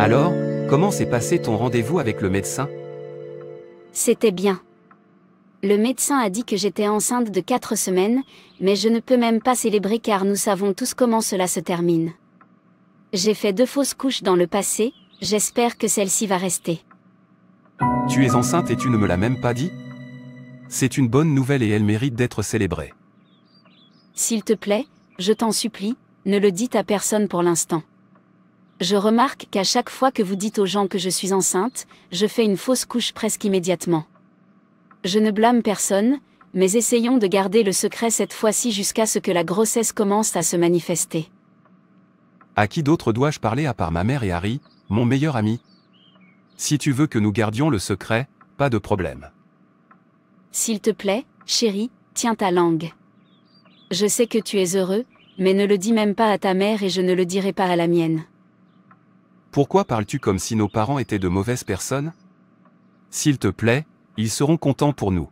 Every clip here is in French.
Alors, comment s'est passé ton rendez-vous avec le médecin? C'était bien. Le médecin a dit que j'étais enceinte de 4 semaines, mais je ne peux même pas célébrer car nous savons tous comment cela se termine. J'ai fait 2 fausses couches dans le passé, j'espère que celle-ci va rester. Tu es enceinte et tu ne me l'as même pas dit? C'est une bonne nouvelle et elle mérite d'être célébrée. S'il te plaît, je t'en supplie, ne le dites à personne pour l'instant. Je remarque qu'à chaque fois que vous dites aux gens que je suis enceinte, je fais une fausse couche presque immédiatement. Je ne blâme personne, mais essayons de garder le secret cette fois-ci jusqu'à ce que la grossesse commence à se manifester. À qui d'autre dois-je parler à part ma mère et Harry, mon meilleur ami? Si tu veux que nous gardions le secret, pas de problème. S'il te plaît, chérie, tiens ta langue. Je sais que tu es heureux, mais ne le dis même pas à ta mère et je ne le dirai pas à la mienne. Pourquoi parles-tu comme si nos parents étaient de mauvaises personnes? S'il te plaît, ils seront contents pour nous.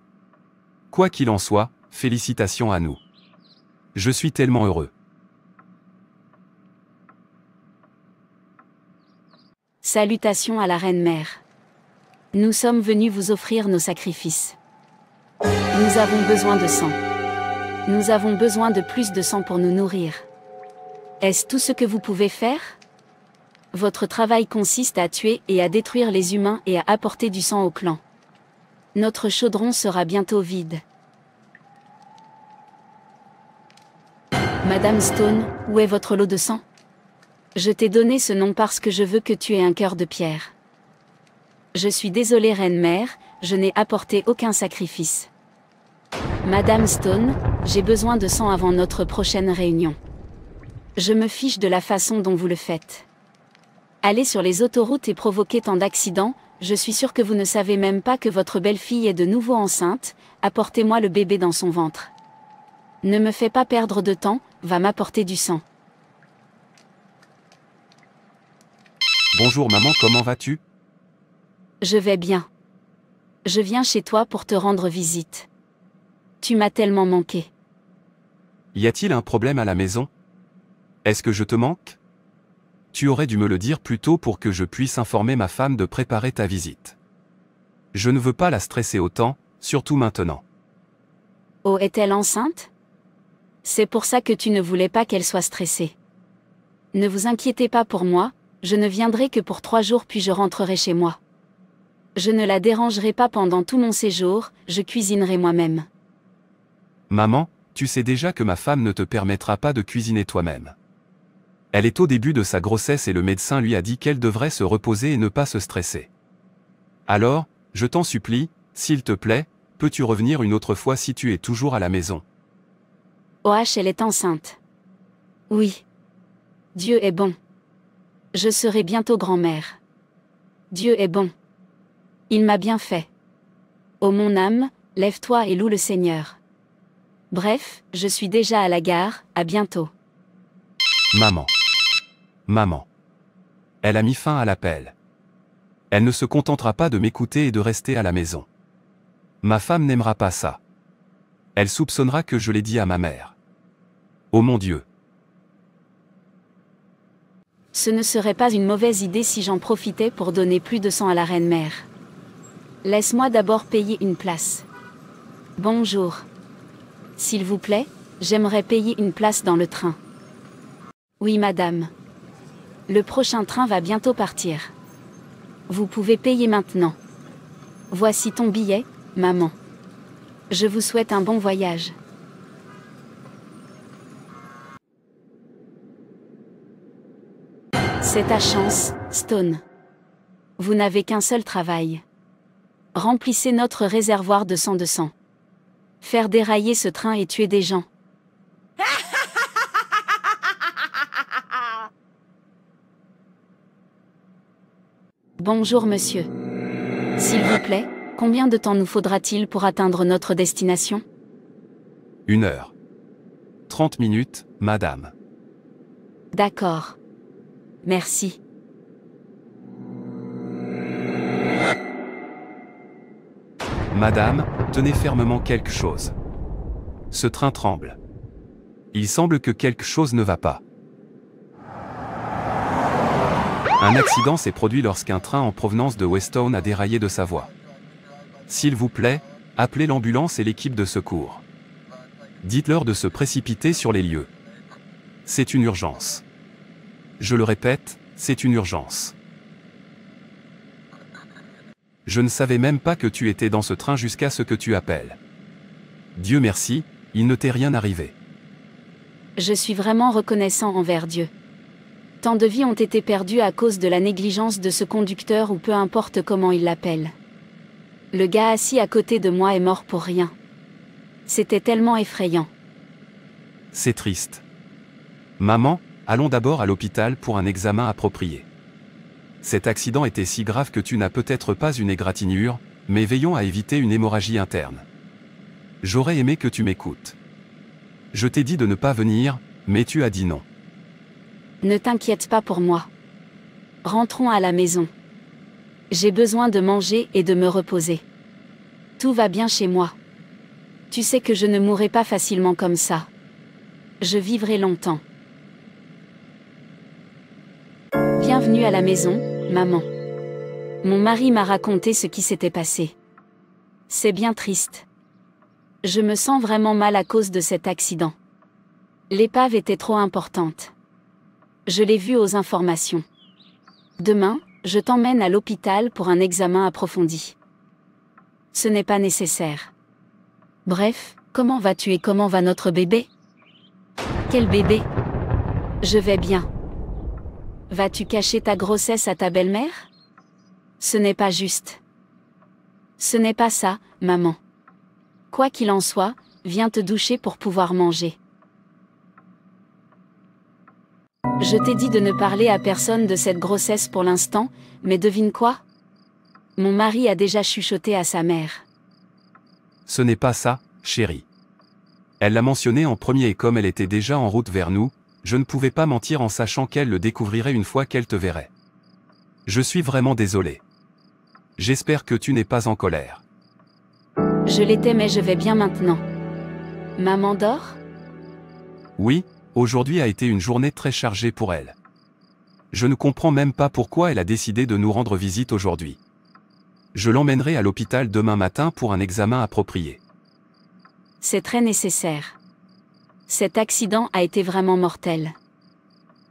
Quoi qu'il en soit, félicitations à nous. Je suis tellement heureux. Salutations à la reine-mère. Nous sommes venus vous offrir nos sacrifices. Nous avons besoin de sang. Nous avons besoin de plus de sang pour nous nourrir. Est-ce tout ce que vous pouvez faire? Votre travail consiste à tuer et à détruire les humains et à apporter du sang au clan. Notre chaudron sera bientôt vide. Madame Stone, où est votre lot de sang? Je t'ai donné ce nom parce que je veux que tu aies un cœur de pierre. Je suis désolée reine-mère, je n'ai apporté aucun sacrifice. Madame Stone, j'ai besoin de sang avant notre prochaine réunion. Je me fiche de la façon dont vous le faites. Allez sur les autoroutes et provoquer tant d'accidents, je suis sûre que vous ne savez même pas que votre belle-fille est de nouveau enceinte, apportez-moi le bébé dans son ventre. Ne me fais pas perdre de temps, va m'apporter du sang. Bonjour maman, comment vas-tu? Je vais bien. Je viens chez toi pour te rendre visite. Tu m'as tellement manqué. Y a-t-il un problème à la maison? Est-ce que je te manque? Tu aurais dû me le dire plus tôt pour que je puisse informer ma femme de préparer ta visite. Je ne veux pas la stresser autant, surtout maintenant. Oh, est-elle enceinte? C'est pour ça que tu ne voulais pas qu'elle soit stressée. Ne vous inquiétez pas pour moi, je ne viendrai que pour 3 jours puis je rentrerai chez moi. Je ne la dérangerai pas pendant tout mon séjour, je cuisinerai moi-même. Maman, tu sais déjà que ma femme ne te permettra pas de cuisiner toi-même. Elle est au début de sa grossesse et le médecin lui a dit qu'elle devrait se reposer et ne pas se stresser. Alors, je t'en supplie, s'il te plaît, peux-tu revenir une autre fois si tu es toujours à la maison? OH, elle est enceinte. Oui. Dieu est bon. Je serai bientôt grand-mère. Dieu est bon. Il m'a bien fait. Ô mon âme, lève-toi et loue le Seigneur. Bref, je suis déjà à la gare, à bientôt. Maman. Maman. Elle a mis fin à l'appel. Elle ne se contentera pas de m'écouter et de rester à la maison. Ma femme n'aimera pas ça. Elle soupçonnera que je l'ai dit à ma mère. Oh mon Dieu. Ce ne serait pas une mauvaise idée si j'en profitais pour donner plus de sang à la reine-mère. Laisse-moi d'abord payer une place. Bonjour. S'il vous plaît, j'aimerais payer une place dans le train. Oui madame. Le prochain train va bientôt partir. Vous pouvez payer maintenant. Voici ton billet, maman. Je vous souhaite un bon voyage. C'est ta chance, Stone. Vous n'avez qu'un seul travail. Remplissez notre réservoir de sang. Faire dérailler ce train et tuer des gens. Bonjour monsieur. S'il vous plaît, combien de temps nous faudra-t-il pour atteindre notre destination? 1 heure. 30 minutes, madame. D'accord. Merci. Madame, tenez fermement quelque chose. Ce train tremble. Il semble que quelque chose ne va pas. Un accident s'est produit lorsqu'un train en provenance de Weston a déraillé de sa voie. S'il vous plaît, appelez l'ambulance et l'équipe de secours. Dites-leur de se précipiter sur les lieux. C'est une urgence. Je le répète, c'est une urgence. Je ne savais même pas que tu étais dans ce train jusqu'à ce que tu appelles. Dieu merci, il ne t'est rien arrivé. Je suis vraiment reconnaissant envers Dieu. Tant de vies ont été perdues à cause de la négligence de ce conducteur ou peu importe comment il l'appelle. Le gars assis à côté de moi est mort pour rien. C'était tellement effrayant. C'est triste. Maman, allons d'abord à l'hôpital pour un examen approprié. Cet accident était si grave que tu n'as peut-être pas une égratignure, mais veillons à éviter une hémorragie interne. J'aurais aimé que tu m'écoutes. Je t'ai dit de ne pas venir, mais tu as dit non. Ne t'inquiète pas pour moi. Rentrons à la maison. J'ai besoin de manger et de me reposer. Tout va bien chez moi. Tu sais que je ne mourrai pas facilement comme ça. Je vivrai longtemps. Bienvenue à la maison, maman. Mon mari m'a raconté ce qui s'était passé. C'est bien triste. Je me sens vraiment mal à cause de cet accident. L'épave était trop importante. Je l'ai vu aux informations. Demain, je t'emmène à l'hôpital pour un examen approfondi. Ce n'est pas nécessaire. Bref, comment vas-tu et comment va notre bébé? Quel bébé? Je vais bien. Vas-tu cacher ta grossesse à ta belle-mère? Ce n'est pas juste. Ce n'est pas ça, maman. Quoi qu'il en soit, viens te doucher pour pouvoir manger. Je t'ai dit de ne parler à personne de cette grossesse pour l'instant, mais devine quoi? Mon mari a déjà chuchoté à sa mère. Ce n'est pas ça, chérie. Elle l'a mentionné en premier et comme elle était déjà en route vers nous, je ne pouvais pas mentir en sachant qu'elle le découvrirait une fois qu'elle te verrait. Je suis vraiment désolé. J'espère que tu n'es pas en colère. Je l'étais mais je vais bien maintenant. Maman dort? Oui, aujourd'hui a été une journée très chargée pour elle. Je ne comprends même pas pourquoi elle a décidé de nous rendre visite aujourd'hui. Je l'emmènerai à l'hôpital demain matin pour un examen approprié. C'est très nécessaire. Cet accident a été vraiment mortel.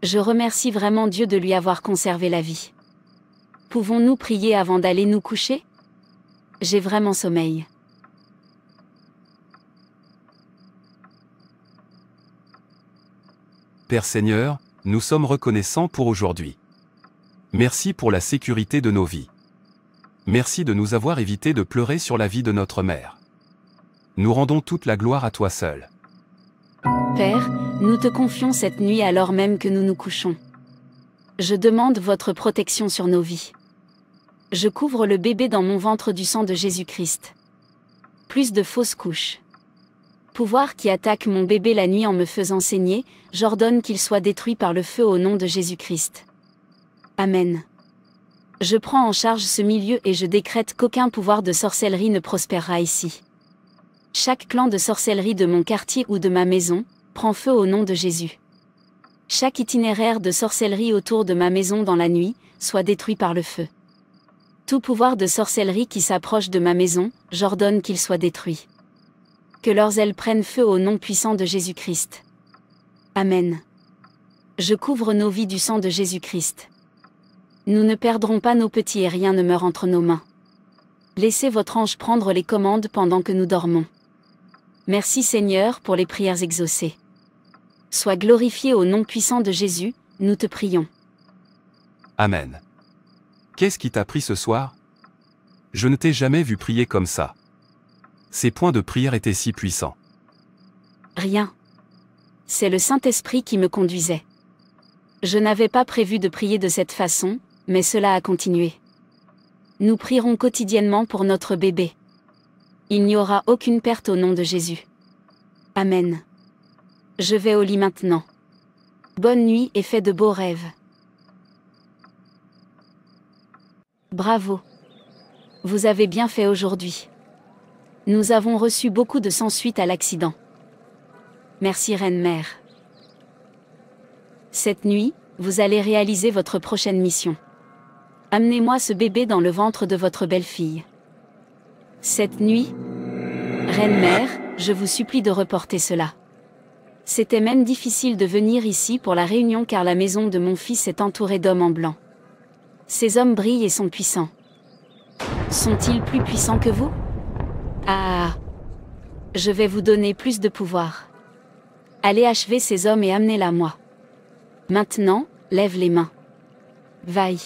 Je remercie vraiment Dieu de lui avoir conservé la vie. Pouvons-nous prier avant d'aller nous coucher? J'ai vraiment sommeil. Père Seigneur, nous sommes reconnaissants pour aujourd'hui. Merci pour la sécurité de nos vies. Merci de nous avoir évité de pleurer sur la vie de notre mère. Nous rendons toute la gloire à toi seul. Père, nous te confions cette nuit alors même que nous nous couchons. Je demande votre protection sur nos vies. Je couvre le bébé dans mon ventre du sang de Jésus-Christ. Plus de fausses couches. Pouvoir qui attaque mon bébé la nuit en me faisant saigner, j'ordonne qu'il soit détruit par le feu au nom de Jésus-Christ. Amen. Je prends en charge ce milieu et je décrète qu'aucun pouvoir de sorcellerie ne prospérera ici. Chaque clan de sorcellerie de mon quartier ou de ma maison, prend feu au nom de Jésus. Chaque itinéraire de sorcellerie autour de ma maison dans la nuit, soit détruit par le feu. Tout pouvoir de sorcellerie qui s'approche de ma maison, j'ordonne qu'il soit détruit. Que leurs ailes prennent feu au nom puissant de Jésus-Christ. Amen. Je couvre nos vies du sang de Jésus-Christ. Nous ne perdrons pas nos petits et rien ne meurt entre nos mains. Laissez votre ange prendre les commandes pendant que nous dormons. Merci Seigneur pour les prières exaucées. Sois glorifié au nom puissant de Jésus, nous te prions. Amen. Qu'est-ce qui t'a pris ce soir? Je ne t'ai jamais vu prier comme ça. Ces points de prière étaient si puissants. Rien. C'est le Saint-Esprit qui me conduisait. Je n'avais pas prévu de prier de cette façon, mais cela a continué. Nous prierons quotidiennement pour notre bébé. Il n'y aura aucune perte au nom de Jésus. Amen. Je vais au lit maintenant. Bonne nuit et fais de beaux rêves. Bravo. Vous avez bien fait aujourd'hui. Nous avons reçu beaucoup de sang suite à l'accident. Merci Reine-Mère. Cette nuit, vous allez réaliser votre prochaine mission. Amenez-moi ce bébé dans le ventre de votre belle-fille. Cette nuit, Reine-Mère, je vous supplie de reporter cela. C'était même difficile de venir ici pour la réunion car la maison de mon fils est entourée d'hommes en blanc. Ces hommes brillent et sont puissants. Sont-ils plus puissants que vous? Ah! Je vais vous donner plus de pouvoir. Allez achever ces hommes et amenez-la moi. Maintenant, lève les mains. Vaille.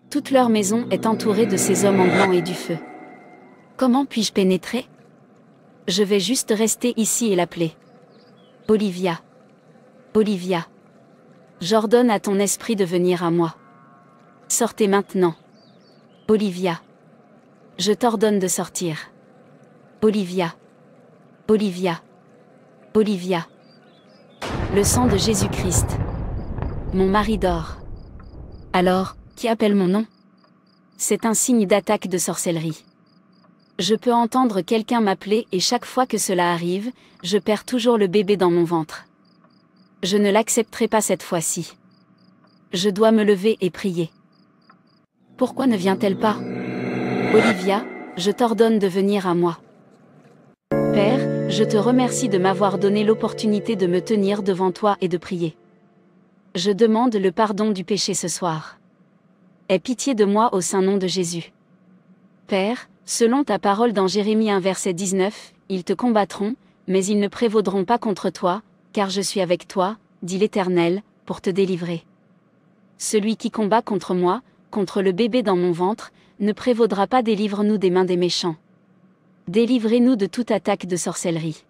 Toute leur maison est entourée de ces hommes en blanc et du feu. Comment puis-je pénétrer? Je vais juste rester ici et l'appeler. Olivia. Olivia. J'ordonne à ton esprit de venir à moi. Sortez maintenant. Olivia. Je t'ordonne de sortir. Olivia. Olivia. Olivia. Le sang de Jésus-Christ. Mon mari dort. Alors, qui appelle mon nom? C'est un signe d'attaque de sorcellerie. Je peux entendre quelqu'un m'appeler et chaque fois que cela arrive, je perds toujours le bébé dans mon ventre. Je ne l'accepterai pas cette fois-ci. Je dois me lever et prier. Pourquoi ne vient-elle pas? Olivia, je t'ordonne de venir à moi. Père, je te remercie de m'avoir donné l'opportunité de me tenir devant toi et de prier. Je demande le pardon du péché ce soir. Aie pitié de moi au saint nom de Jésus. Père, selon ta parole dans Jérémie 1 verset 19, ils te combattront, mais ils ne prévaudront pas contre toi, car je suis avec toi, dit l'Éternel, pour te délivrer. Celui qui combat contre moi, contre le bébé dans mon ventre, ne prévaudra pas, délivre-nous des mains des méchants. Délivrez-nous de toute attaque de sorcellerie.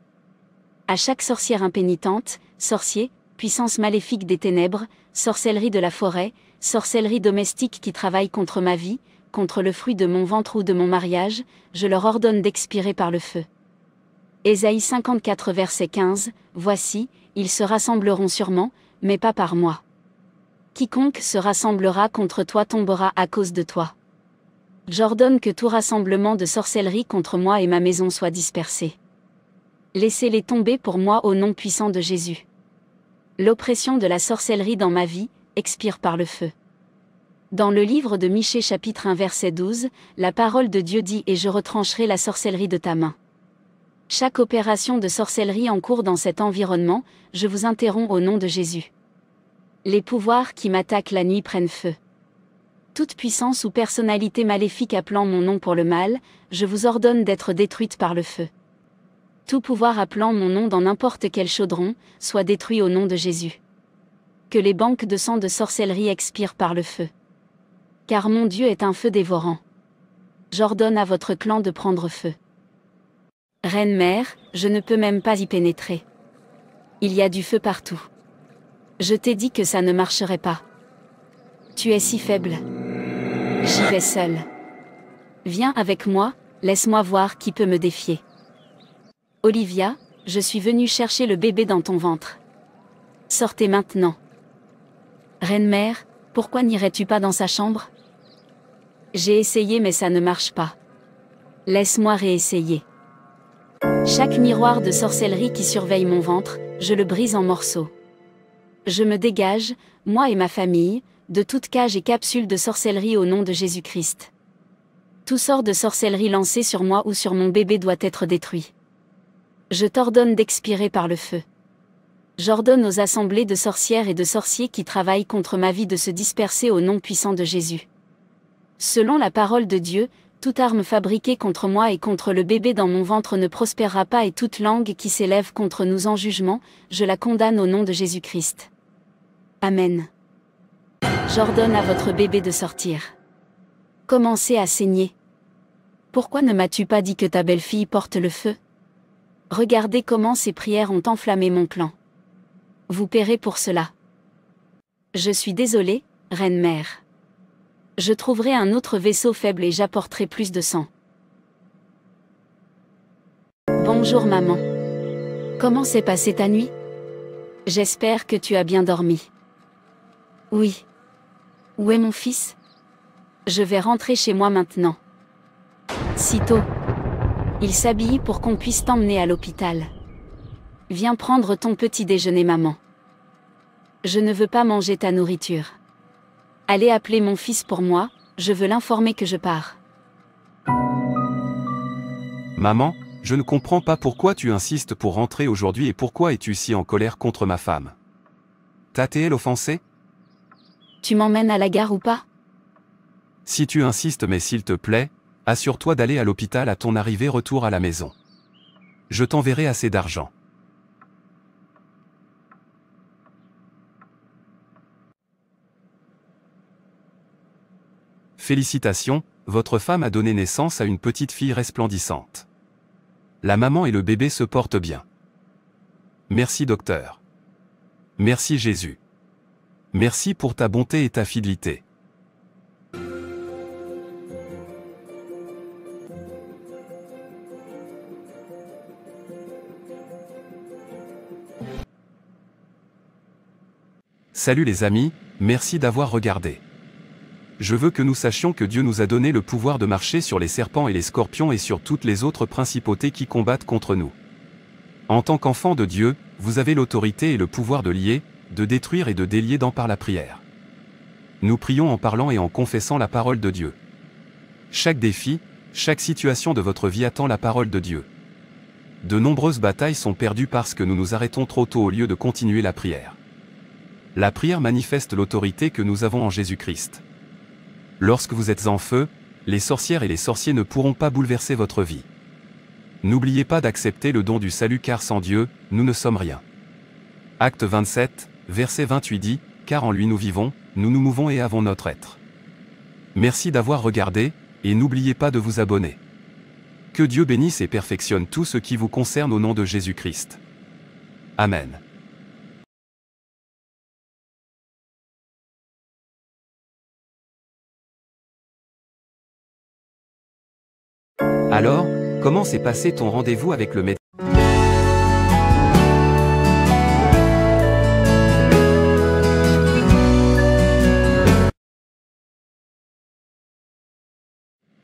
À chaque sorcière impénitente, sorcier, puissance maléfique des ténèbres, sorcellerie de la forêt, sorcellerie domestique qui travaille contre ma vie, contre le fruit de mon ventre ou de mon mariage, je leur ordonne d'expirer par le feu. Ésaïe 54 verset 15, voici, ils se rassembleront sûrement, mais pas par moi. Quiconque se rassemblera contre toi tombera à cause de toi. J'ordonne que tout rassemblement de sorcellerie contre moi et ma maison soit dispersé. Laissez-les tomber pour moi au nom puissant de Jésus. L'oppression de la sorcellerie dans ma vie, expire par le feu. Dans le livre de Michée chapitre 1 verset 12, la parole de Dieu dit « Et je retrancherai la sorcellerie de ta main ». Chaque opération de sorcellerie en cours dans cet environnement, je vous interromps au nom de Jésus. Les pouvoirs qui m'attaquent la nuit prennent feu. Toute puissance ou personnalité maléfique appelant mon nom pour le mal, je vous ordonne d'être détruite par le feu. Tout pouvoir appelant mon nom dans n'importe quel chaudron, soit détruit au nom de Jésus. Que les banques de sang de sorcellerie expirent par le feu. Car mon Dieu est un feu dévorant. J'ordonne à votre clan de prendre feu. Reine-Mère, je ne peux même pas y pénétrer. Il y a du feu partout. Je t'ai dit que ça ne marcherait pas. Tu es si faible. J'y vais seule. Viens avec moi, laisse-moi voir qui peut me défier. Olivia, je suis venue chercher le bébé dans ton ventre. Sortez maintenant. Reine-Mère, pourquoi n'irais-tu pas dans sa chambre? J'ai essayé mais ça ne marche pas. Laisse-moi réessayer. Chaque miroir de sorcellerie qui surveille mon ventre, je le brise en morceaux. Je me dégage, moi et ma famille, de toute cage et capsule de sorcellerie au nom de Jésus-Christ. Tout sort de sorcellerie lancé sur moi ou sur mon bébé doit être détruit. Je t'ordonne d'expirer par le feu. J'ordonne aux assemblées de sorcières et de sorciers qui travaillent contre ma vie de se disperser au nom puissant de Jésus. Selon la parole de Dieu, toute arme fabriquée contre moi et contre le bébé dans mon ventre ne prospérera pas, et toute langue qui s'élève contre nous en jugement, je la condamne au nom de Jésus-Christ. Amen. J'ordonne à votre bébé de sortir. Commencez à saigner. Pourquoi ne m'as-tu pas dit que ta belle-fille porte le feu? Regardez comment ces prières ont enflammé mon clan. Vous paierez pour cela. Je suis désolée, Reine-Mère. Je trouverai un autre vaisseau faible et j'apporterai plus de sang. Bonjour maman. Comment s'est passée ta nuit? J'espère que tu as bien dormi. Oui. Où est mon fils? Je vais rentrer chez moi maintenant. Sitôt. Il s'habille pour qu'on puisse t'emmener à l'hôpital. Viens prendre ton petit déjeuner, maman. Je ne veux pas manger ta nourriture. Allez appeler mon fils pour moi, je veux l'informer que je pars. Maman, je ne comprends pas pourquoi tu insistes pour rentrer aujourd'hui et pourquoi es-tu si en colère contre ma femme. T'a-t-elle offensé? Tu m'emmènes à la gare ou pas? Si tu insistes, mais s'il te plaît, assure-toi d'aller à l'hôpital à ton arrivée retour à la maison. Je t'enverrai assez d'argent. Félicitations, votre femme a donné naissance à une petite fille resplendissante. La maman et le bébé se portent bien. Merci docteur. Merci Jésus. Merci pour ta bonté et ta fidélité. Salut les amis, merci d'avoir regardé. Je veux que nous sachions que Dieu nous a donné le pouvoir de marcher sur les serpents et les scorpions et sur toutes les autres principautés qui combattent contre nous. En tant qu'enfant de Dieu, vous avez l'autorité et le pouvoir de lier, de détruire et de délier par la prière. Nous prions en parlant et en confessant la parole de Dieu. Chaque défi, chaque situation de votre vie attend la parole de Dieu. De nombreuses batailles sont perdues parce que nous nous arrêtons trop tôt au lieu de continuer la prière. La prière manifeste l'autorité que nous avons en Jésus-Christ. Lorsque vous êtes en feu, les sorcières et les sorciers ne pourront pas bouleverser votre vie. N'oubliez pas d'accepter le don du salut car sans Dieu, nous ne sommes rien. Acte 27, verset 28 dit, « Car en lui nous vivons, nous nous mouvons et avons notre être. » Merci d'avoir regardé, et n'oubliez pas de vous abonner. Que Dieu bénisse et perfectionne tout ce qui vous concerne au nom de Jésus-Christ. Amen. Alors, comment s'est passé ton rendez-vous avec le médecin?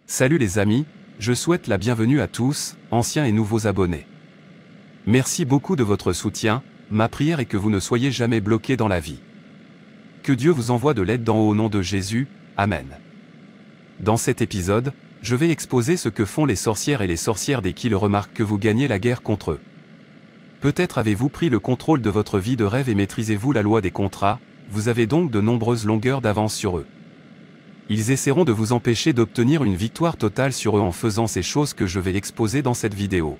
Salut les amis, je souhaite la bienvenue à tous, anciens et nouveaux abonnés. Merci beaucoup de votre soutien, ma prière est que vous ne soyez jamais bloqués dans la vie. Que Dieu vous envoie de l'aide d'en haut au nom de Jésus, Amen. Dans cet épisode, je vais exposer ce que font les sorcières et les sorcières dès qu'ils remarquent que vous gagnez la guerre contre eux. Peut-être avez-vous pris le contrôle de votre vie de rêve et maîtrisez-vous la loi des contrats, vous avez donc de nombreuses longueurs d'avance sur eux. Ils essaieront de vous empêcher d'obtenir une victoire totale sur eux en faisant ces choses que je vais exposer dans cette vidéo.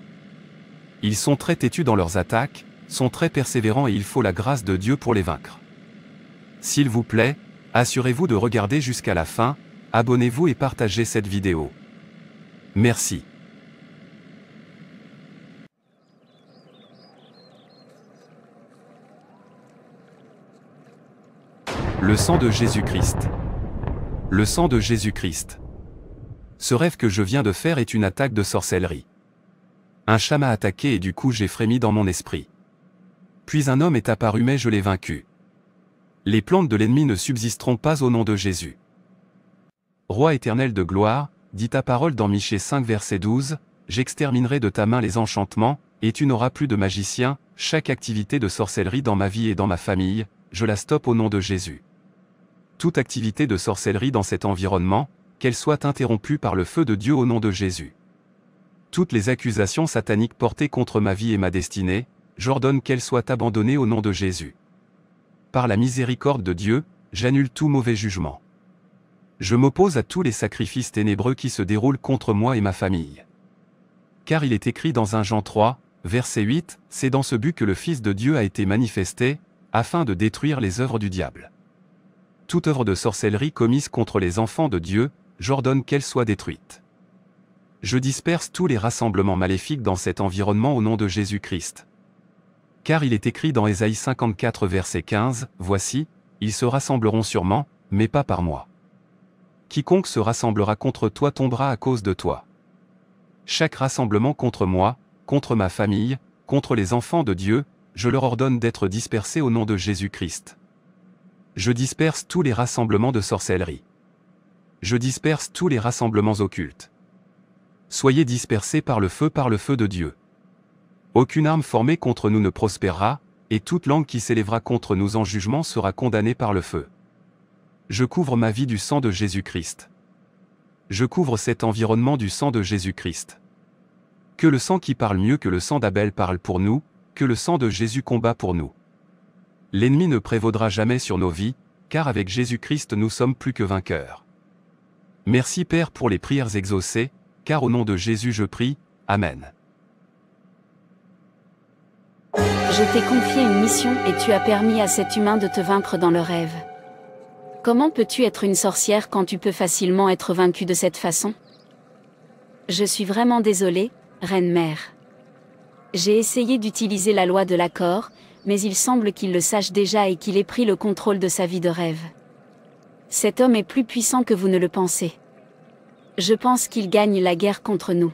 Ils sont très têtus dans leurs attaques, sont très persévérants et il faut la grâce de Dieu pour les vaincre. S'il vous plaît, assurez-vous de regarder jusqu'à la fin, abonnez-vous et partagez cette vidéo. Merci. Le sang de Jésus-Christ. Le sang de Jésus-Christ. Ce rêve que je viens de faire est une attaque de sorcellerie. Un chat m'a attaqué et du coup j'ai frémi dans mon esprit. Puis un homme est apparu mais je l'ai vaincu. Les plantes de l'ennemi ne subsisteront pas au nom de Jésus. Roi éternel de gloire, dit ta parole dans Michée 5 verset 12, j'exterminerai de ta main les enchantements, et tu n'auras plus de magicien, chaque activité de sorcellerie dans ma vie et dans ma famille, je la stoppe au nom de Jésus. Toute activité de sorcellerie dans cet environnement, qu'elle soit interrompue par le feu de Dieu au nom de Jésus. Toutes les accusations sataniques portées contre ma vie et ma destinée, j'ordonne qu'elles soient abandonnées au nom de Jésus. Par la miséricorde de Dieu, j'annule tout mauvais jugement. Je m'oppose à tous les sacrifices ténébreux qui se déroulent contre moi et ma famille. Car il est écrit dans 1 Jean 3, verset 8, c'est dans ce but que le Fils de Dieu a été manifesté, afin de détruire les œuvres du diable. Toute œuvre de sorcellerie commise contre les enfants de Dieu, j'ordonne qu'elle soit détruite. Je disperse tous les rassemblements maléfiques dans cet environnement au nom de Jésus-Christ. Car il est écrit dans Ésaïe 54 verset 15, voici, ils se rassembleront sûrement, mais pas par moi. Quiconque se rassemblera contre toi tombera à cause de toi. Chaque rassemblement contre moi, contre ma famille, contre les enfants de Dieu, je leur ordonne d'être dispersés au nom de Jésus-Christ. Je disperse tous les rassemblements de sorcellerie. Je disperse tous les rassemblements occultes. Soyez dispersés par le feu de Dieu. Aucune arme formée contre nous ne prospérera, et toute langue qui s'élèvera contre nous en jugement sera condamnée par le feu. Je couvre ma vie du sang de Jésus-Christ. Je couvre cet environnement du sang de Jésus-Christ. Que le sang qui parle mieux que le sang d'Abel parle pour nous, que le sang de Jésus combat pour nous. L'ennemi ne prévaudra jamais sur nos vies, car avec Jésus-Christ nous sommes plus que vainqueurs. Merci Père pour les prières exaucées, car au nom de Jésus je prie, Amen. Je t'ai confié une mission et tu as permis à cet humain de te vaincre dans le rêve. Comment peux-tu être une sorcière quand tu peux facilement être vaincue de cette façon? Je suis vraiment désolée, Reine Mère. J'ai essayé d'utiliser la loi de l'accord, mais il semble qu'il le sache déjà et qu'il ait pris le contrôle de sa vie de rêve. Cet homme est plus puissant que vous ne le pensez. Je pense qu'il gagne la guerre contre nous.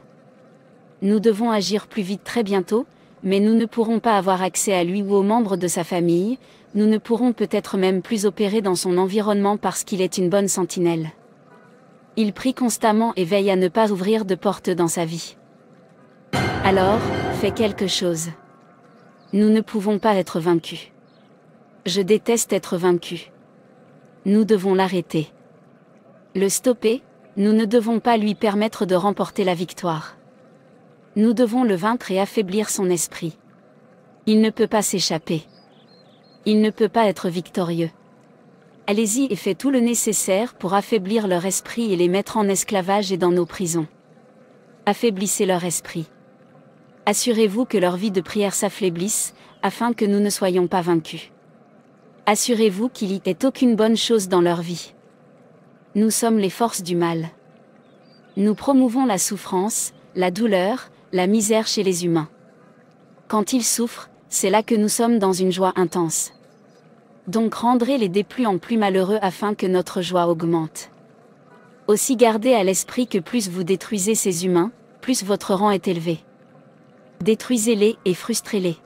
Nous devons agir plus vite très bientôt, mais nous ne pourrons pas avoir accès à lui ou aux membres de sa famille, nous ne pourrons peut-être même plus opérer dans son environnement parce qu'il est une bonne sentinelle. Il prie constamment et veille à ne pas ouvrir de porte dans sa vie. Alors, fais quelque chose. Nous ne pouvons pas être vaincus. Je déteste être vaincu. Nous devons l'arrêter. Le stopper, nous ne devons pas lui permettre de remporter la victoire. Nous devons le vaincre et affaiblir son esprit. Il ne peut pas s'échapper. Il ne peut pas être victorieux. Allez-y et faites tout le nécessaire pour affaiblir leur esprit et les mettre en esclavage et dans nos prisons. Affaiblissez leur esprit. Assurez-vous que leur vie de prière s'affaiblisse, afin que nous ne soyons pas vaincus. Assurez-vous qu'il n'y ait aucune bonne chose dans leur vie. Nous sommes les forces du mal. Nous promouvons la souffrance, la douleur, la misère chez les humains. Quand ils souffrent, c'est là que nous sommes dans une joie intense. Donc rendrez-les de plus en plus malheureux afin que notre joie augmente. Aussi gardez à l'esprit que plus vous détruisez ces humains, plus votre rang est élevé. Détruisez-les et frustrez-les.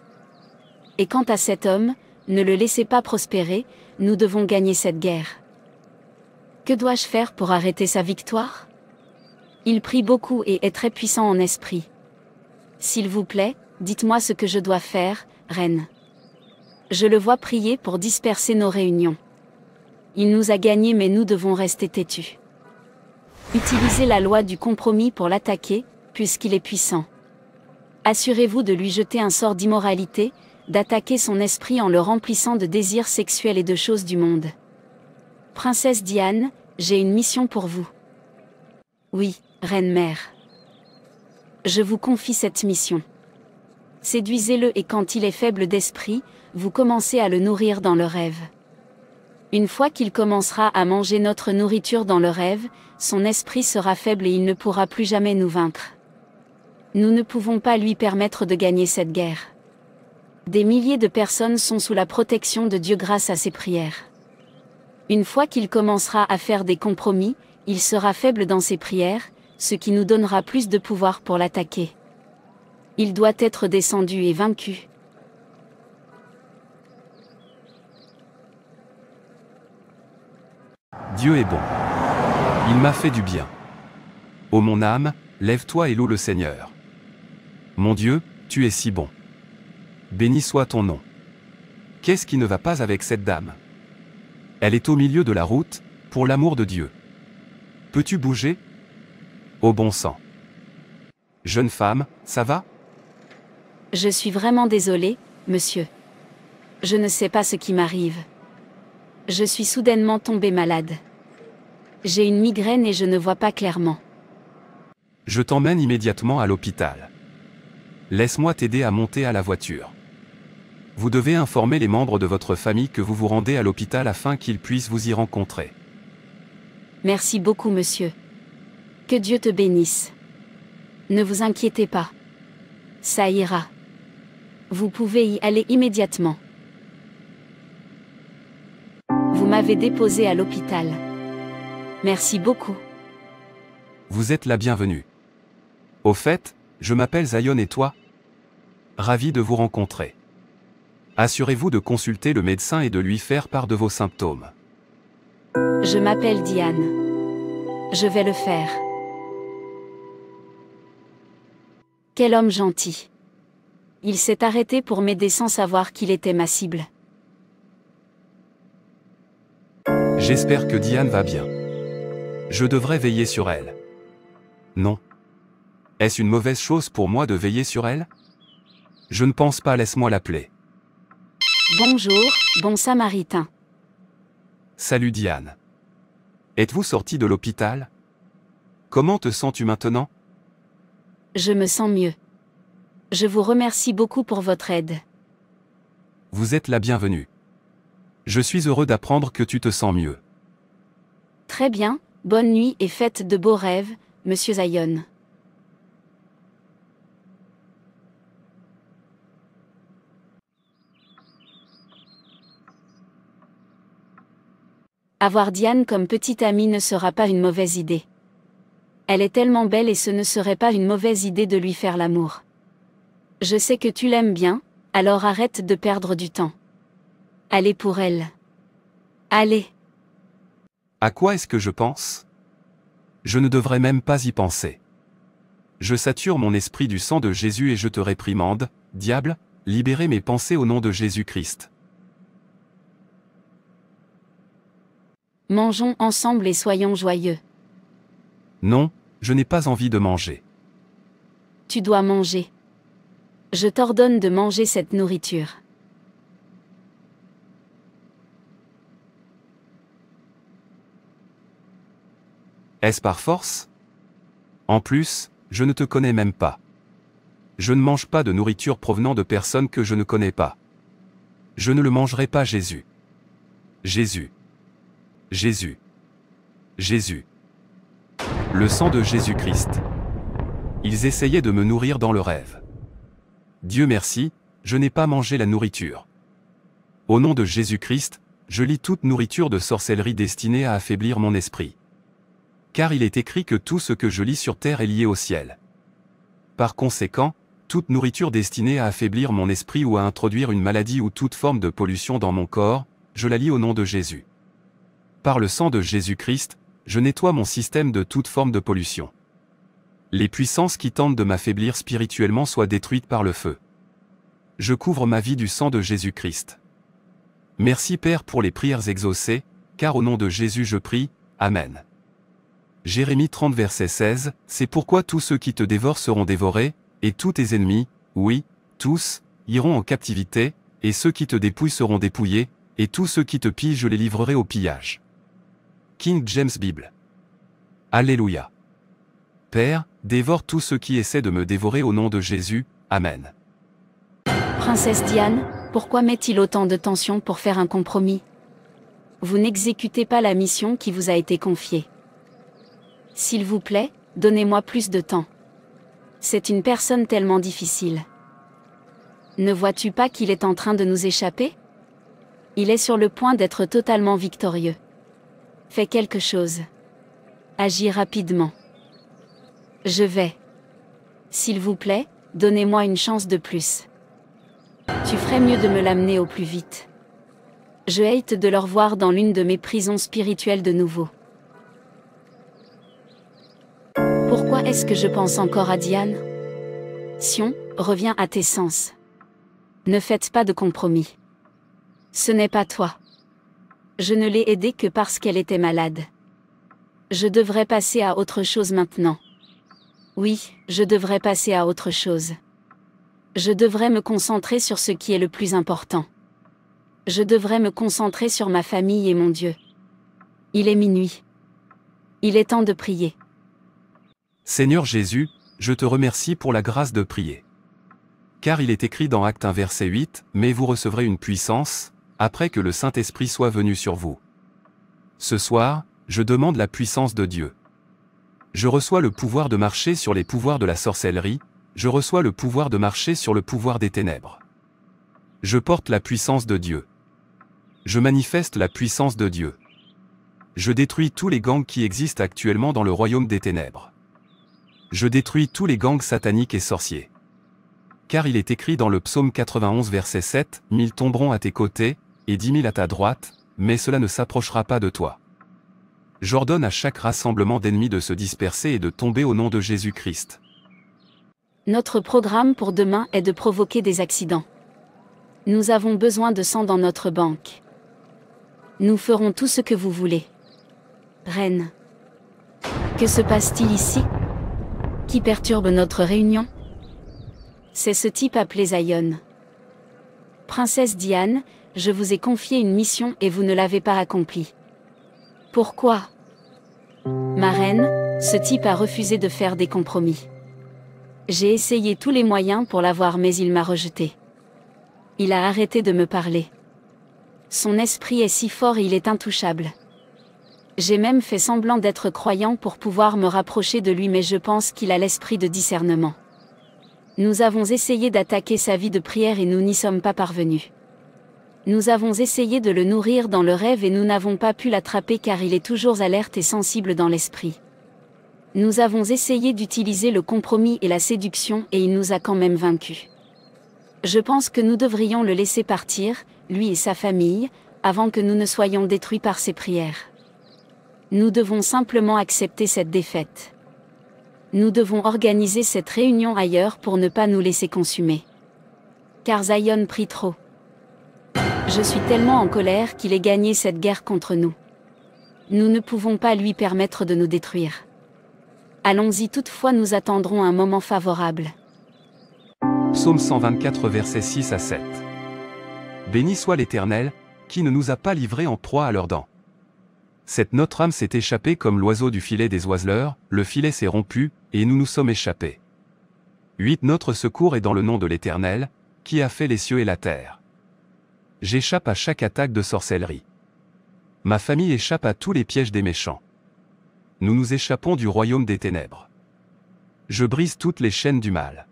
Et quant à cet homme, ne le laissez pas prospérer, nous devons gagner cette guerre. Que dois-je faire pour arrêter sa victoire? Il prie beaucoup et est très puissant en esprit. S'il vous plaît, dites-moi ce que je dois faire, Reine. Je le vois prier pour disperser nos réunions. Il nous a gagnés mais nous devons rester têtus. Utilisez la loi du compromis pour l'attaquer, puisqu'il est puissant. Assurez-vous de lui jeter un sort d'immoralité, d'attaquer son esprit en le remplissant de désirs sexuels et de choses du monde. Princesse Diane, j'ai une mission pour vous. Oui, Reine Mère. Je vous confie cette mission. Séduisez-le et quand il est faible d'esprit, vous commencez à le nourrir dans le rêve. Une fois qu'il commencera à manger notre nourriture dans le rêve, son esprit sera faible et il ne pourra plus jamais nous vaincre. Nous ne pouvons pas lui permettre de gagner cette guerre. Des milliers de personnes sont sous la protection de Dieu grâce à ses prières. Une fois qu'il commencera à faire des compromis, il sera faible dans ses prières, ce qui nous donnera plus de pouvoir pour l'attaquer. Il doit être descendu et vaincu. Dieu est bon. Il m'a fait du bien. Ô mon âme, lève-toi et loue le Seigneur. Mon Dieu, tu es si bon. Béni soit ton nom. Qu'est-ce qui ne va pas avec cette dame? Elle est au milieu de la route, pour l'amour de Dieu. Peux-tu bouger? Ô bon sang. Jeune femme, ça va? Je suis vraiment désolée, monsieur. Je ne sais pas ce qui m'arrive. Je suis soudainement tombée malade. J'ai une migraine et je ne vois pas clairement. Je t'emmène immédiatement à l'hôpital. Laisse-moi t'aider à monter à la voiture. Vous devez informer les membres de votre famille que vous vous rendez à l'hôpital afin qu'ils puissent vous y rencontrer. Merci beaucoup, monsieur. Que Dieu te bénisse. Ne vous inquiétez pas. Ça ira. Vous pouvez y aller immédiatement. Vous m'avez déposé à l'hôpital. Merci beaucoup. Vous êtes la bienvenue. Au fait, je m'appelle Zion et toi? Ravi de vous rencontrer. Assurez-vous de consulter le médecin et de lui faire part de vos symptômes. Je m'appelle Diane. Je vais le faire. Quel homme gentil. Il s'est arrêté pour m'aider sans savoir qu'il était ma cible. J'espère que Diane va bien. Je devrais veiller sur elle. Non. Est-ce une mauvaise chose pour moi de veiller sur elle? Je ne pense pas, laisse-moi l'appeler. Bonjour, bon samaritain. Salut Diane. Êtes-vous sortie de l'hôpital? Comment te sens-tu maintenant? Je me sens mieux. Je vous remercie beaucoup pour votre aide. Vous êtes la bienvenue. Je suis heureux d'apprendre que tu te sens mieux. Très bien, bonne nuit et faites de beaux rêves, Monsieur Zion. Avoir Diane comme petite amie ne sera pas une mauvaise idée. Elle est tellement belle et ce ne serait pas une mauvaise idée de lui faire l'amour. Je sais que tu l'aimes bien, alors arrête de perdre du temps. Allez pour elle. Allez. À quoi est-ce que je pense? Je ne devrais même pas y penser. Je sature mon esprit du sang de Jésus et je te réprimande, diable, libérez mes pensées au nom de Jésus-Christ. Mangeons ensemble et soyons joyeux. Non, je n'ai pas envie de manger. Tu dois manger. Je t'ordonne de manger cette nourriture. Est-ce par force? En plus, je ne te connais même pas. Je ne mange pas de nourriture provenant de personnes que je ne connais pas. Je ne le mangerai pas, Jésus. Jésus. Jésus. Jésus. Le sang de Jésus-Christ. Ils essayaient de me nourrir dans le rêve. Dieu merci, je n'ai pas mangé la nourriture. Au nom de Jésus-Christ, je lis toute nourriture de sorcellerie destinée à affaiblir mon esprit. Car il est écrit que tout ce que je lis sur terre est lié au ciel. Par conséquent, toute nourriture destinée à affaiblir mon esprit ou à introduire une maladie ou toute forme de pollution dans mon corps, je la lis au nom de Jésus. Par le sang de Jésus-Christ, je nettoie mon système de toute forme de pollution. Les puissances qui tentent de m'affaiblir spirituellement soient détruites par le feu. Je couvre ma vie du sang de Jésus-Christ. Merci Père pour les prières exaucées, car au nom de Jésus je prie, Amen. Jérémie 30 verset 16, c'est pourquoi tous ceux qui te dévorent seront dévorés, et tous tes ennemis, oui, tous, iront en captivité, et ceux qui te dépouillent seront dépouillés, et tous ceux qui te pillent je les livrerai au pillage. King James Bible. Alléluia. Père, dévore tous ceux qui essaient de me dévorer au nom de Jésus, Amen. Princesse Diane, pourquoi met-il autant de tension pour faire un compromis? Vous n'exécutez pas la mission qui vous a été confiée. S'il vous plaît, donnez-moi plus de temps. C'est une personne tellement difficile. Ne vois-tu pas qu'il est en train de nous échapper? Il est sur le point d'être totalement victorieux. Fais quelque chose. Agis rapidement. Je vais. S'il vous plaît, donnez-moi une chance de plus. Tu ferais mieux de me l'amener au plus vite. Je hâte de le revoir dans l'une de mes prisons spirituelles de nouveau. Pourquoi est-ce que je pense encore à Diane? Sion, reviens à tes sens. Ne faites pas de compromis. Ce n'est pas toi. Je ne l'ai aidée que parce qu'elle était malade. Je devrais passer à autre chose maintenant. Oui, je devrais passer à autre chose. Je devrais me concentrer sur ce qui est le plus important. Je devrais me concentrer sur ma famille et mon Dieu. Il est minuit. Il est temps de prier. Seigneur Jésus, je te remercie pour la grâce de prier. Car il est écrit dans Actes 1 verset 8, « Mais vous recevrez une puissance, après que le Saint-Esprit soit venu sur vous. » Ce soir, je demande la puissance de Dieu. Je reçois le pouvoir de marcher sur les pouvoirs de la sorcellerie, je reçois le pouvoir de marcher sur le pouvoir des ténèbres. Je porte la puissance de Dieu. Je manifeste la puissance de Dieu. Je détruis tous les gangs qui existent actuellement dans le royaume des ténèbres. Je détruis tous les gangs sataniques et sorciers. Car il est écrit dans le psaume 91 verset 7, « 1000 tomberont à tes côtés, et 10 000 à ta droite, mais cela ne s'approchera pas de toi. » J'ordonne à chaque rassemblement d'ennemis de se disperser et de tomber au nom de Jésus-Christ. Notre programme pour demain est de provoquer des accidents. Nous avons besoin de sang dans notre banque. Nous ferons tout ce que vous voulez. Reine. Que se passe-t-il ici? Qui perturbe notre réunion? C'est ce type appelé Zion. Princesse Diane, je vous ai confié une mission et vous ne l'avez pas accomplie. Pourquoi? Ma reine, ce type a refusé de faire des compromis. J'ai essayé tous les moyens pour l'avoir mais il m'a rejeté. Il a arrêté de me parler. Son esprit est si fort et il est intouchable. J'ai même fait semblant d'être croyant pour pouvoir me rapprocher de lui mais je pense qu'il a l'esprit de discernement. Nous avons essayé d'attaquer sa vie de prière et nous n'y sommes pas parvenus. Nous avons essayé de le nourrir dans le rêve et nous n'avons pas pu l'attraper car il est toujours alerte et sensible dans l'esprit. Nous avons essayé d'utiliser le compromis et la séduction et il nous a quand même vaincus. Je pense que nous devrions le laisser partir, lui et sa famille, avant que nous ne soyons détruits par ses prières. Nous devons simplement accepter cette défaite. Nous devons organiser cette réunion ailleurs pour ne pas nous laisser consumer. Car Zion prie trop. Je suis tellement en colère qu'il ait gagné cette guerre contre nous. Nous ne pouvons pas lui permettre de nous détruire. Allons-y toutefois nous attendrons un moment favorable. Psaume 124 versets 6 à 7. Béni soit l'Éternel, qui ne nous a pas livrés en proie à leurs dents. Notre âme s'est échappée comme l'oiseau du filet des oiseleurs, le filet s'est rompu, et nous nous sommes échappés. 8 Notre secours est dans le nom de l'Éternel, qui a fait les cieux et la terre. J'échappe à chaque attaque de sorcellerie. Ma famille échappe à tous les pièges des méchants. Nous nous échappons du royaume des ténèbres. Je brise toutes les chaînes du mal.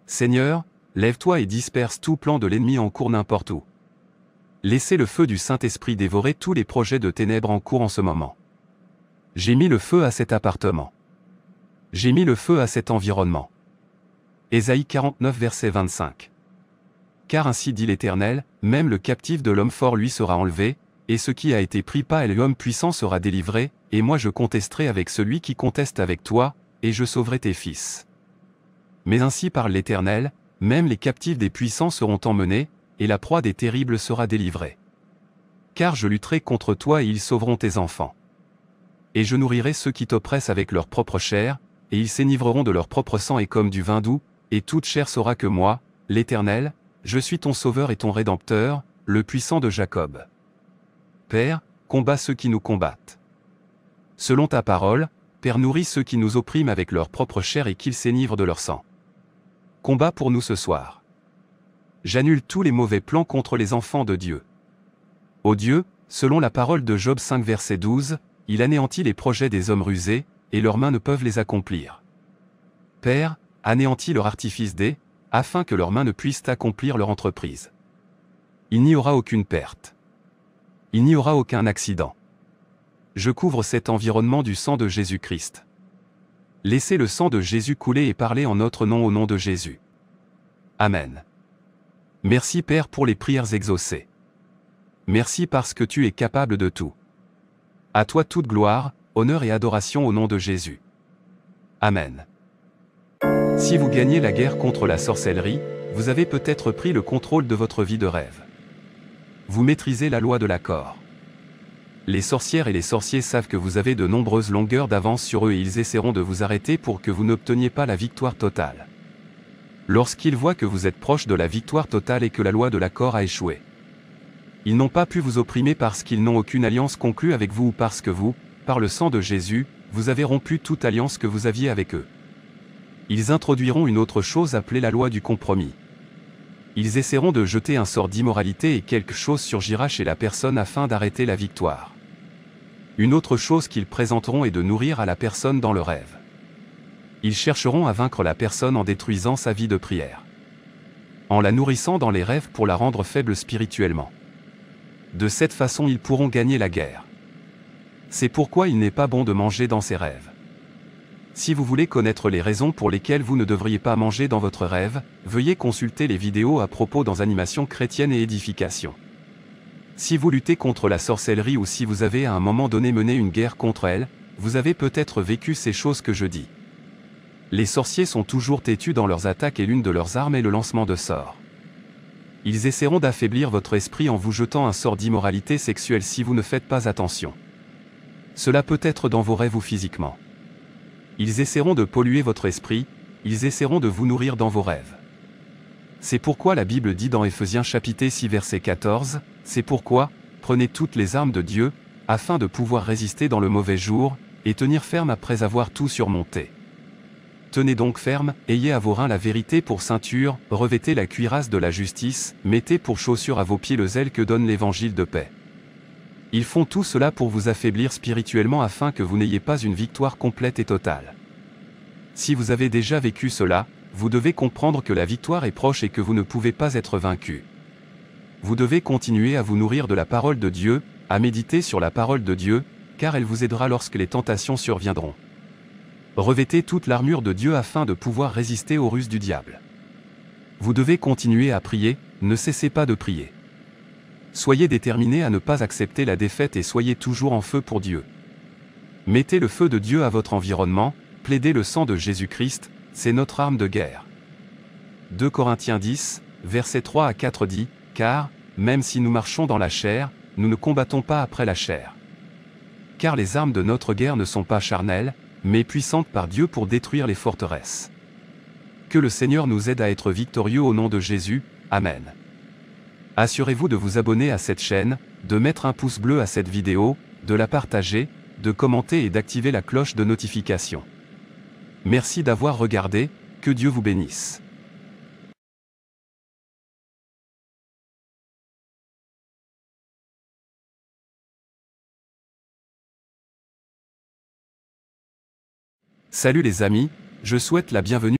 Seigneur, lève-toi et disperse tout plan de l'ennemi en cours n'importe où. Laissez le feu du Saint-Esprit dévorer tous les projets de ténèbres en cours en ce moment. J'ai mis le feu à cet appartement. J'ai mis le feu à cet environnement. Ésaïe 49 verset 25. Car ainsi dit l'Éternel, même le captif de l'homme fort lui sera enlevé, et ce qui a été pris par l'homme puissant sera délivré, et moi je contesterai avec celui qui conteste avec toi, et je sauverai tes fils. Mais ainsi parle l'Éternel, même les captifs des puissants seront emmenés, et la proie des terribles sera délivrée. Car je lutterai contre toi et ils sauveront tes enfants. Et je nourrirai ceux qui t'oppressent avec leur propre chair, et ils s'énivreront de leur propre sang et comme du vin doux, et toute chair saura que moi, l'Éternel, je suis ton sauveur et ton rédempteur, le puissant de Jacob. Père, combats ceux qui nous combattent. Selon ta parole, Père nourris ceux qui nous oppriment avec leur propre chair et qu'ils s'énivrent de leur sang. Combat pour nous ce soir. J'annule tous les mauvais plans contre les enfants de Dieu. Ô Dieu, selon la parole de Job 5 verset 12, il anéantit les projets des hommes rusés, et leurs mains ne peuvent les accomplir. Père, anéantis leur artifice afin que leurs mains ne puissent accomplir leur entreprise. Il n'y aura aucune perte. Il n'y aura aucun accident. Je couvre cet environnement du sang de Jésus-Christ. Laissez le sang de Jésus couler et parler en notre nom au nom de Jésus. Amen. Merci Père pour les prières exaucées. Merci parce que tu es capable de tout. À toi toute gloire, honneur et adoration au nom de Jésus. Amen. Si vous gagnez la guerre contre la sorcellerie, vous avez peut-être pris le contrôle de votre vie de rêve. Vous maîtrisez la loi de l'accord. Les sorcières et les sorciers savent que vous avez de nombreuses longueurs d'avance sur eux et ils essaieront de vous arrêter pour que vous n'obteniez pas la victoire totale. Lorsqu'ils voient que vous êtes proche de la victoire totale et que la loi de l'accord a échoué. Ils n'ont pas pu vous opprimer parce qu'ils n'ont aucune alliance conclue avec vous ou parce que vous, par le sang de Jésus, vous avez rompu toute alliance que vous aviez avec eux. Ils introduiront une autre chose appelée la loi du compromis. Ils essaieront de jeter un sort d'immoralité et quelque chose surgira chez la personne afin d'arrêter la victoire. Une autre chose qu'ils présenteront est de nourrir à la personne dans le rêve. Ils chercheront à vaincre la personne en détruisant sa vie de prière. En la nourrissant dans les rêves pour la rendre faible spirituellement. De cette façon ils pourront gagner la guerre. C'est pourquoi il n'est pas bon de manger dans ses rêves. Si vous voulez connaître les raisons pour lesquelles vous ne devriez pas manger dans votre rêve, veuillez consulter les vidéos à propos dans Animation chrétienne et édification. Si vous luttez contre la sorcellerie ou si vous avez à un moment donné mené une guerre contre elle, vous avez peut-être vécu ces choses que je dis. Les sorciers sont toujours têtus dans leurs attaques et l'une de leurs armes est le lancement de sorts. Ils essaieront d'affaiblir votre esprit en vous jetant un sort d'immoralité sexuelle si vous ne faites pas attention. Cela peut être dans vos rêves ou physiquement. Ils essaieront de polluer votre esprit, ils essaieront de vous nourrir dans vos rêves. C'est pourquoi la Bible dit dans Éphésiens chapitre 6 verset 14, « C'est pourquoi, prenez toutes les armes de Dieu, afin de pouvoir résister dans le mauvais jour, et tenir ferme après avoir tout surmonté. Tenez donc ferme, ayez à vos reins la vérité pour ceinture, revêtez la cuirasse de la justice, mettez pour chaussure à vos pieds le zèle que donne l'évangile de paix. » Ils font tout cela pour vous affaiblir spirituellement afin que vous n'ayez pas une victoire complète et totale. Si vous avez déjà vécu cela, vous devez comprendre que la victoire est proche et que vous ne pouvez pas être vaincu. Vous devez continuer à vous nourrir de la parole de Dieu, à méditer sur la parole de Dieu, car elle vous aidera lorsque les tentations surviendront. Revêtez toute l'armure de Dieu afin de pouvoir résister aux ruses du diable. Vous devez continuer à prier, ne cessez pas de prier. Soyez déterminés à ne pas accepter la défaite et soyez toujours en feu pour Dieu. Mettez le feu de Dieu à votre environnement, plaidez le sang de Jésus-Christ, c'est notre arme de guerre. 2 Corinthiens 10, versets 3 à 4 dit, « Car, même si nous marchons dans la chair, nous ne combattons pas après la chair. Car les armes de notre guerre ne sont pas charnelles, mais puissantes par Dieu pour détruire les forteresses. » Que le Seigneur nous aide à être victorieux au nom de Jésus, Amen. Assurez-vous de vous abonner à cette chaîne, de mettre un pouce bleu à cette vidéo, de la partager, de commenter et d'activer la cloche de notification. Merci d'avoir regardé, que Dieu vous bénisse. Salut les amis, je souhaite la bienvenue.